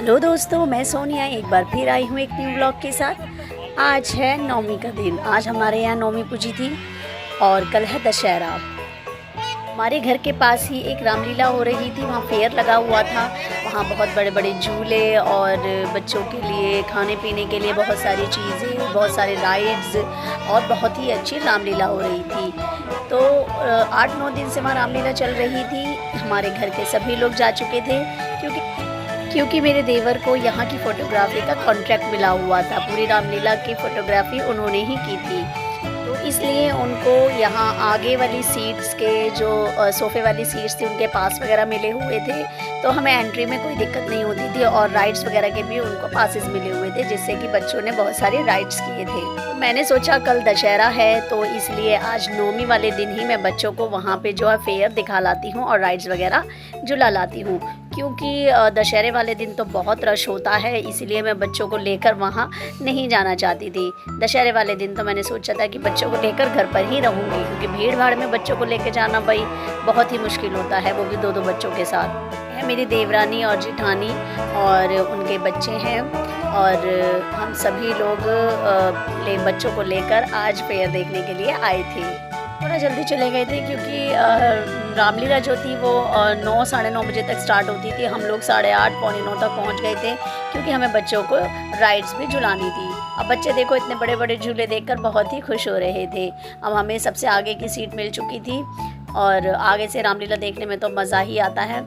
Hello दोस्तों, मैं सोनिया एक बार फिर आई हूँ एक न्यू ब्लॉग के साथ। आज है नवमी का दिन। आज हमारे यहाँ नवमी पूजी थी और कल है दशहरा। हमारे घर के पास ही एक रामलीला हो रही थी, वहाँ फेयर लगा हुआ था। वहाँ बहुत बड़े बड़े झूले और बच्चों के लिए खाने पीने के लिए बहुत सारी चीज़ें, बहुत सारे राइड्स और बहुत ही अच्छी रामलीला हो रही थी। तो 8-9 दिन से वहाँ रामलीला चल रही थी। हमारे घर के सभी लोग जा चुके थे क्योंकि मेरे देवर को यहाँ की फ़ोटोग्राफी का कॉन्ट्रैक्ट मिला हुआ था। पूरी रामलीला की फ़ोटोग्राफी उन्होंने ही की थी, तो इसलिए उनको यहाँ आगे वाली सीट्स के जो सोफ़े वाली सीट्स थी उनके पास वगैरह मिले हुए थे, तो हमें एंट्री में कोई दिक्कत नहीं होती थी। और राइड्स वगैरह के भी उनको पासेस मिले हुए थे, जिससे कि बच्चों ने बहुत सारे राइड्स किए थे। तो मैंने सोचा कल दशहरा है, तो इसलिए आज नवमी वाले दिन ही मैं बच्चों को वहाँ पे जो है फेयर दिखा लाती हूँ और राइड्स वगैरह झुला लाती हूँ। क्योंकि दशहरे वाले दिन तो बहुत रश होता है, इसलिए मैं बच्चों को लेकर वहाँ नहीं जाना चाहती थी। दशहरे वाले दिन तो मैंने सोचा था कि बच्चों को लेकर घर पर ही रहूँगी, क्योंकि भीड़ भाड़ में बच्चों को लेकर जाना भाई बहुत ही मुश्किल होता है, वो भी दो बच्चों के साथ। है मेरी देवरानी और जिठानी और उनके बच्चे हैं, और हम सभी लोग बच्चों को लेकर आज फेयर देखने के लिए आए थे। थोड़ा जल्दी चले गए थे क्योंकि रामलीला जो थी वो 9-9:30 बजे तक स्टार्ट होती थी। हम लोग 8:30-9 तक पहुंच गए थे, क्योंकि हमें बच्चों को राइड्स भी झुलानी थी। अब बच्चे देखो इतने बड़े बड़े झूले देखकर बहुत ही खुश हो रहे थे। अब हमें सबसे आगे की सीट मिल चुकी थी, और आगे से रामलीला देखने में तो मज़ा ही आता है।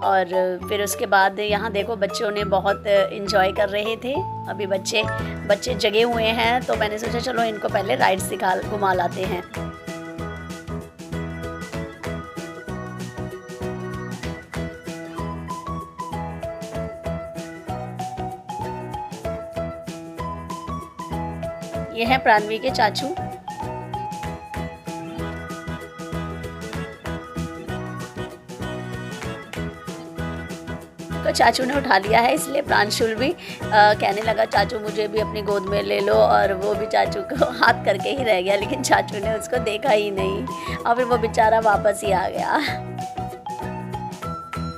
और फिर उसके बाद यहाँ देखो बच्चों ने बहुत इन्जॉय कर रहे थे। अभी बच्चे जगे हुए हैं, तो मैंने सोचा चलो इनको पहले राइड्स घुमा लाते हैं। ये हैं प्राणवी के चाचू। तो चाचू ने उठा लिया है, इसलिए प्रांशुल भी कहने लगा चाचू मुझे भी अपनी गोद में ले लो, और वो भी चाचू को हाथ करके ही रह गया, लेकिन चाचू ने उसको देखा ही नहीं और फिर वो बेचारा वापस ही आ गया।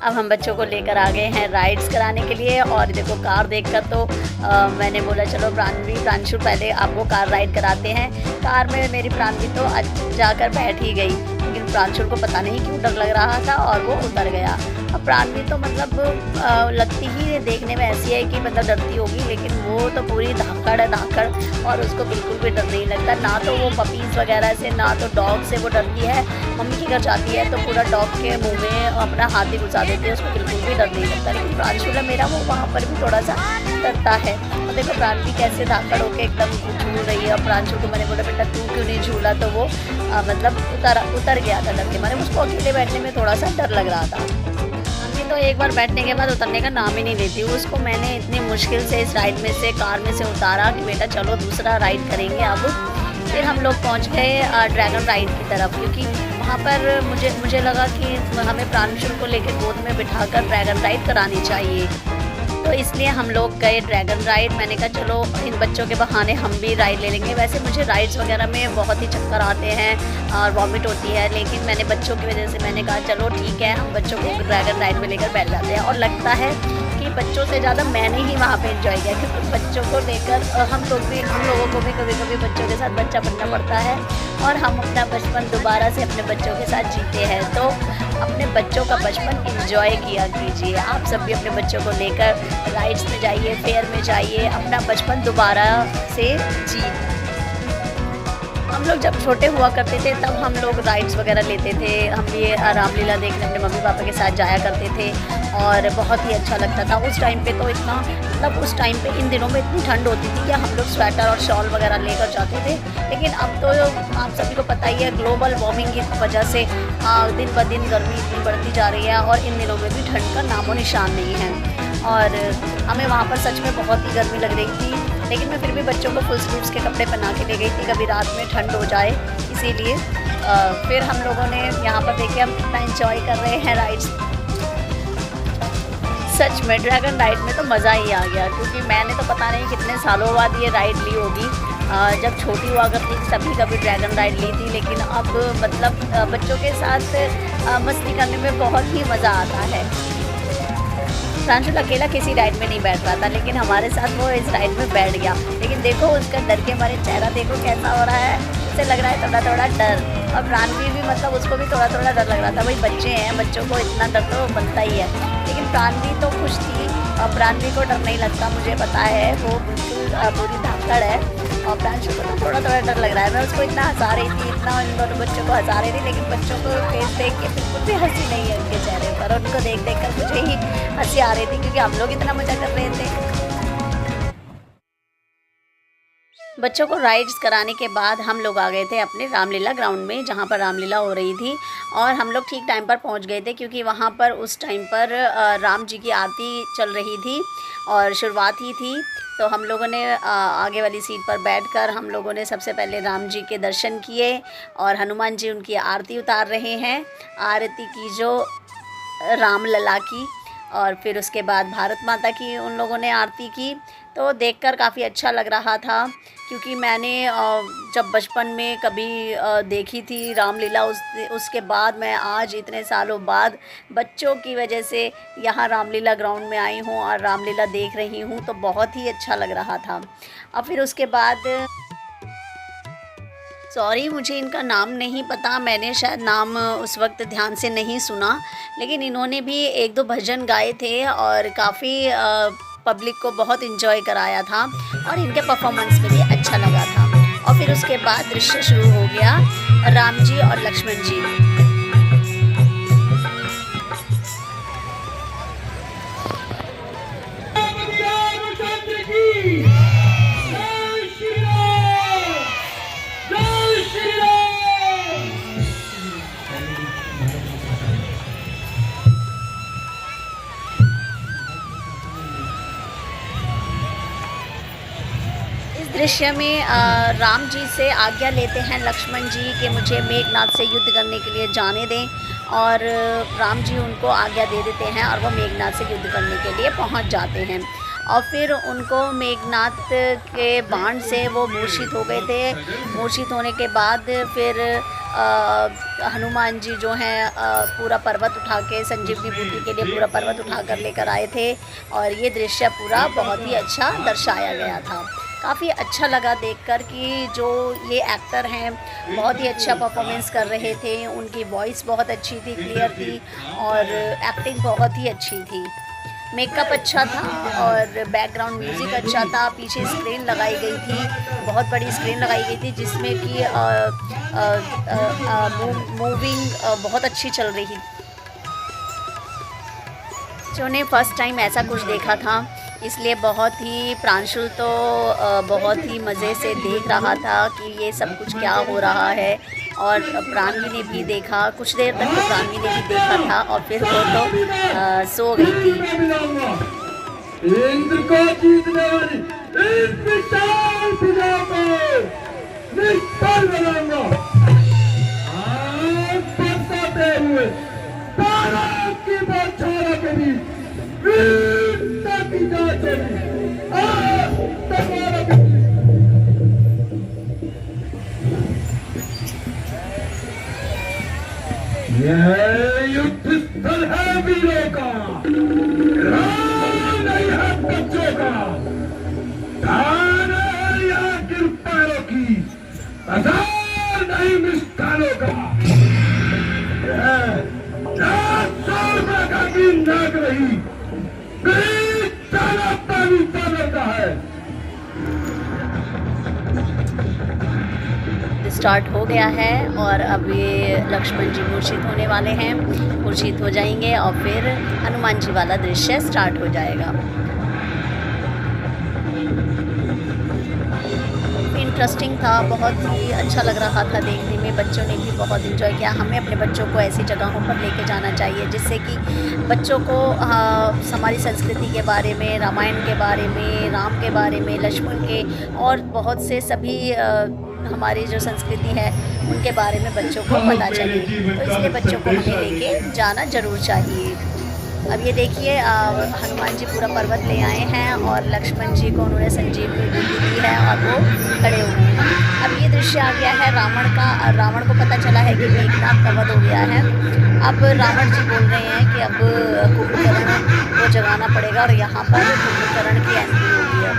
अब हम बच्चों को लेकर आ गए हैं राइड्स कराने के लिए। और देखो कार देखकर तो मैंने बोला चलो प्रांशु पहले आपको कार राइड कराते हैं। कार में मेरी प्राणवी तो जाकर बैठ ही गई, लेकिन प्रांशु को पता नहीं क्यों डर लग रहा था और वो उतर गया। अब प्राणवी तो मतलब लगती ही देखने में ऐसी है कि मतलब डरती होगी, लेकिन वो तो पूरी धाकड़ है धाकड़, और उसको बिल्कुल भी डर नहीं लगता। ना तो वो पपीज़ वगैरह से, ना तो डॉग से वो डरती है। मम्मी के घर जाती है तो पूरा डॉग के मुंह में अपना हाथ ही घुसा देती है, उसको बिल्कुल भी डर नहीं लगता। लेकिन प्रांशुल मेरा वो वहाँ पर भी थोड़ा सा डरता है। और देखो प्राणवी कैसे धाकड़ होकर एकदम झूल रही है। और प्रांशुल को मैंने बोला बेटा तू क्यों नहीं झूला, तो वो मतलब उतर गया था डर के मारे। उसको अकेले बैठने में थोड़ा सा डर लग रहा था। तो एक बार बैठने के बाद उतरने का नाम ही नहीं लेती। उसको मैंने इतनी मुश्किल से इस राइड में से, कार में से उतारा कि बेटा चलो दूसरा राइड करेंगे अब। फिर हम लोग पहुंच गए ड्रैगन राइड की तरफ, क्योंकि वहाँ पर मुझे लगा कि हमें प्रांशुल को लेकर गोद में बिठाकर ड्रैगन राइड करानी चाहिए, तो इसलिए हम लोग गए ड्रैगन राइड। मैंने कहा चलो इन बच्चों के बहाने हम भी राइड ले लेंगे। वैसे मुझे राइड्स वगैरह में बहुत ही चक्कर आते हैं और वॉमिट होती है, लेकिन मैंने बच्चों की वजह से मैंने कहा चलो ठीक है हम बच्चों को ड्रैगन राइड में लेकर बैठ जाते हैं। और लगता है कि बच्चों से ज़्यादा मैंने ही वहाँ पे एंजॉय किया, क्योंकि बच्चों को लेकर हम लोगों को भी कभी कभी बच्चों के साथ बच्चा बनना पड़ता है, और हम अपना बचपन दोबारा से अपने बच्चों के साथ जीते हैं। तो अपने बच्चों का बचपन एंजॉय किया कीजिए। आप सब भी अपने बच्चों को लेकर राइड्स में जाइए, फेयर में जाइए, अपना बचपन दोबारा से जी। हम लोग जब छोटे हुआ करते थे तब हम लोग राइड्स वगैरह लेते थे। हम ये रामलीला देखने अपने मम्मी पापा के साथ जाया करते थे, और बहुत ही अच्छा लगता था। उस टाइम पे तो इतना मतलब उस टाइम पे इन दिनों में इतनी ठंड होती थी कि हम लोग स्वेटर और शॉल वगैरह लेकर जाते थे। लेकिन अब तो आप सभी को पता ही है, ग्लोबल वार्मिंग की वजह से दिन ब दिन गर्मी इतनी बढ़ती जा रही है, और इन दिनों में भी ठंड का नामो निशान नहीं है। और हमें वहाँ पर सच में बहुत ही गर्मी लग रही थी, लेकिन मैं फिर भी बच्चों को फुल स्लीव्स के कपड़े पहना के ले गई थी, कभी रात में ठंड हो जाए इसीलिए। फिर हम लोगों ने यहाँ पर देखिए हम कितना एंजॉय कर रहे हैं राइड्स। सच में ड्रैगन राइड में तो मज़ा ही आ गया, क्योंकि मैंने तो पता नहीं कितने सालों बाद ये राइड ली होगी। जब छोटी हुआ करती थी तभी कभी ड्रैगन राइड ली थी, लेकिन अब मतलब बच्चों के साथ मस्ती करने में बहुत ही मज़ा आता है। प्रांशुल अकेला किसी राइड में नहीं बैठ रहा था, लेकिन हमारे साथ वो इस राइड में बैठ गया। लेकिन देखो उसका डर के मारे चेहरा देखो कैसा हो रहा है, उसे लग रहा है थोड़ा थोड़ा डर। और प्राणवी भी मतलब उसको भी थोड़ा थोड़ा डर लग रहा था। भाई बच्चे हैं, बच्चों को इतना डर तो बनता ही है। लेकिन प्राणवी तो खुश थी और प्राणवी को डर नहीं लगता, मुझे पता है, वो बिल्कुल पूरी धाकड़ है। और प्रांशु को तो थोड़ा थोड़ा डर लग रहा है। मैं उसको इतना हंसा रही थी, इतना इन दोनों बच्चों को हंसा रही थी, लेकिन बच्चों को फेस देख के बिल्कुल भी हंसी नहीं है उनके चेहरे पर। और उनको देख देख कर मुझे ही हंसी आ रही थी, क्योंकि हम लोग इतना मजा कर रहे थे। बच्चों को राइड्स कराने के बाद हम लोग आ गए थे अपने रामलीला ग्राउंड में, जहाँ पर रामलीला हो रही थी। और हम लोग ठीक टाइम पर पहुँच गए थे, क्योंकि वहाँ पर उस टाइम पर राम जी की आरती चल रही थी और शुरुआत ही थी। तो हम लोगों ने आगे वाली सीट पर बैठकर हम लोगों ने सबसे पहले राम जी के दर्शन किए। और हनुमान जी उनकी आरती उतार रहे हैं, आरती की जो राम लला की। और फिर उसके बाद भारत माता की उन लोगों ने आरती की। तो देखकर काफ़ी अच्छा लग रहा था, क्योंकि मैंने जब बचपन में कभी देखी थी रामलीला, उसके बाद मैं आज इतने सालों बाद बच्चों की वजह से यहाँ रामलीला ग्राउंड में आई हूँ और रामलीला देख रही हूँ, तो बहुत ही अच्छा लग रहा था। और फिर उसके बाद सॉरी मुझे इनका नाम नहीं पता, मैंने शायद नाम उस वक्त ध्यान से नहीं सुना, लेकिन इन्होंने भी एक दो भजन गाए थे और काफ़ी पब्लिक को बहुत इन्जॉय कराया था और इनके परफॉर्मेंस में भी अच्छा लगा था। और फिर उसके बाद दृश्य शुरू हो गया, राम जी और लक्ष्मण जी। दृश्य में राम जी से आज्ञा लेते हैं लक्ष्मण जी कि मुझे मेघनाद से युद्ध करने के लिए जाने दें। और राम जी उनको आज्ञा दे देते हैं और वो मेघनाद से युद्ध करने के लिए पहुंच जाते हैं। और फिर उनको मेघनाद के बाण से वो मूर्छित हो गए थे। मूर्छित होने के बाद फिर हनुमान जी जो हैं पूरा पर्वत उठा के, संजीवनी बूटी के लिए पूरा पर्वत उठा कर लेकर आए थे। और ये दृश्य पूरा बहुत ही अच्छा दर्शाया गया था। काफ़ी अच्छा लगा देखकर कि जो ये एक्टर हैं बहुत ही अच्छा परफॉर्मेंस कर रहे थे, उनकी वॉइस बहुत अच्छी थी, क्लियर थी और एक्टिंग बहुत ही अच्छी थी। मेकअप अच्छा था और बैकग्राउंड म्यूज़िक अच्छा था। पीछे स्क्रीन लगाई गई थी, बहुत बड़ी स्क्रीन लगाई गई थी, जिसमें कि मूविंग बहुत अच्छी चल रही थी। जो ने फर्स्ट टाइम ऐसा कुछ देखा था, इसलिए बहुत ही प्रांशुल तो बहुत ही मज़े से देख रहा था कि ये सब कुछ क्या हो रहा है। और प्राणवी ने भी देखा, कुछ देर तक तो प्राणवी ने भी देखा था और फिर वो तो सो गई थी। इंद्र को जीतने वाली इस विशाल पूजा को निष्फल बनाऊंगा। आज बरसाते हुए तारों की बौछारों के बीच वीरता की जांच होगी। आज तलवारों के यह युद्ध स्थल है वीरों का, राम नहीं है बच्चों का। धान है यहाँ गिर पैरों की, हजार नहीं मिष्ठानों का। नाक रही पानी का है। स्टार्ट हो गया है और अब ये लक्ष्मण जी मूर्छित होने वाले हैं, मूर्छित हो जाएंगे और फिर हनुमान जी वाला दृश्य स्टार्ट हो जाएगा। इंटरेस्टिंग था, बहुत ही अच्छा लग रहा था देखने में। बच्चों ने भी बहुत एंजॉय किया। हमें अपने बच्चों को ऐसी जगहों पर लेके जाना चाहिए जिससे कि बच्चों को हमारी संस्कृति के बारे में, रामायण के बारे में, राम के बारे में, लक्ष्मण के और बहुत से सभी हमारी जो संस्कृति है उनके बारे में बच्चों को पता चले। तो इसलिए बच्चों को हमें लेके जाना ज़रूर चाहिए। अब ये देखिए हनुमान जी पूरा पर्वत ले आए हैं और लक्ष्मण जी को उन्होंने संजीवनी बूटी दी है और वो खड़े हुए हैं। अब ये दृश्य दृश्य आ गया है रावण का। रावण को पता चला है कि मेघनाद का वध हो गया है। अब रावण जी बोल रहे हैं कि अब कुंभकर्ण को जगाना पड़ेगा और यहाँ पर कुंभकर्ण की एंट्री होगी अब।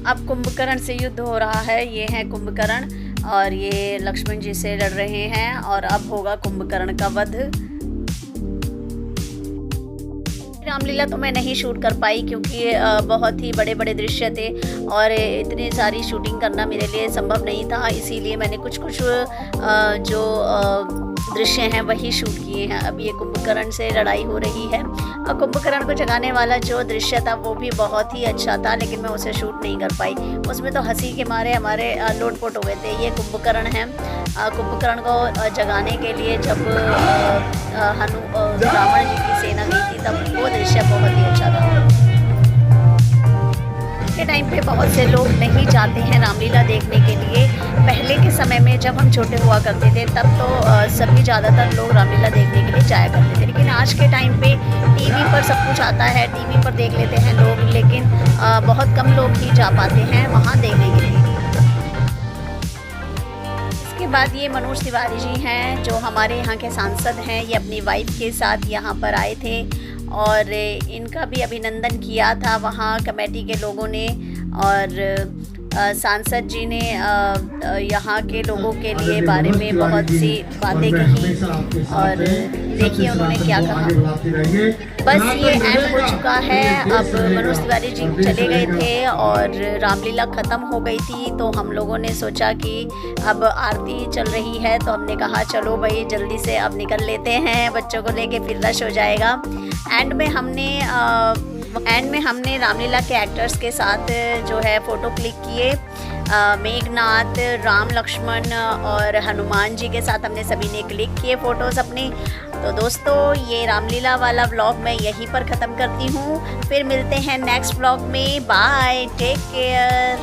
अब कुंभकर्ण से युद्ध हो रहा है। ये है कुंभकर्ण और ये लक्ष्मण जी से लड़ रहे हैं और अब होगा कुंभकर्ण का वध। रामलीला तो मैं नहीं शूट कर पाई क्योंकि बहुत ही बड़े बड़े दृश्य थे और इतनी सारी शूटिंग करना मेरे लिए संभव नहीं था, इसीलिए मैंने कुछ जो दृश्य हैं वही शूट किए हैं। अब ये कुंभकर्ण से लड़ाई हो रही है और कुंभकर्ण को जगाने वाला जो दृश्य था वो भी बहुत ही अच्छा था, लेकिन मैं उसे शूट नहीं कर पाई। उसमें तो हंसी के मारे हमारे लोटपोट हो गए थे। ये कुंभकर्ण है। कुंभकर्ण को जगाने के लिए जब रावण जी की सेना गई थी तब वो दृश्य बहुत ही अच्छा था। के टाइम पे बहुत से लोग नहीं जाते हैं रामलीला देखने के लिए। पहले के समय में जब हम छोटे हुआ करते थे तब तो सभी ज़्यादातर लोग रामलीला देखने के लिए जाया करते थे, लेकिन आज के टाइम पे टीवी पर सब कुछ आता है, टीवी पर देख लेते हैं लोग, लेकिन बहुत कम लोग ही जा पाते हैं वहाँ देखने के लिए। इसके बाद ये मनोज तिवारी जी हैं जो हमारे यहाँ के सांसद हैं। ये अपनी वाइफ के साथ यहाँ पर आए थे और इनका भी अभिनंदन किया था वहाँ कमेटी के लोगों ने और सांसद जी ने यहाँ के लोगों के लिए बारे में बहुत सी बातें कही और देखिए उन्होंने क्या कहा। बस ये एंड हो चुका है। अब मनोज तिवारी जी चले गए थे और रामलीला ख़त्म हो गई थी, तो हम लोगों ने सोचा कि अब आरती चल रही है तो हमने कहा चलो भाई जल्दी से अब निकल लेते हैं, बच्चों को लेके फिर रश हो जाएगा। एंड में हमने रामलीला के एक्टर्स के साथ जो है फ़ोटो क्लिक किए। मेघनाद, राम लक्ष्मण और हनुमान जी के साथ हमने सभी ने क्लिक किए फ़ोटोज़ अपने। तो दोस्तों ये रामलीला वाला व्लॉग मैं यहीं पर ख़त्म करती हूँ। फिर मिलते हैं नेक्स्ट व्लॉग में। Bye, take care.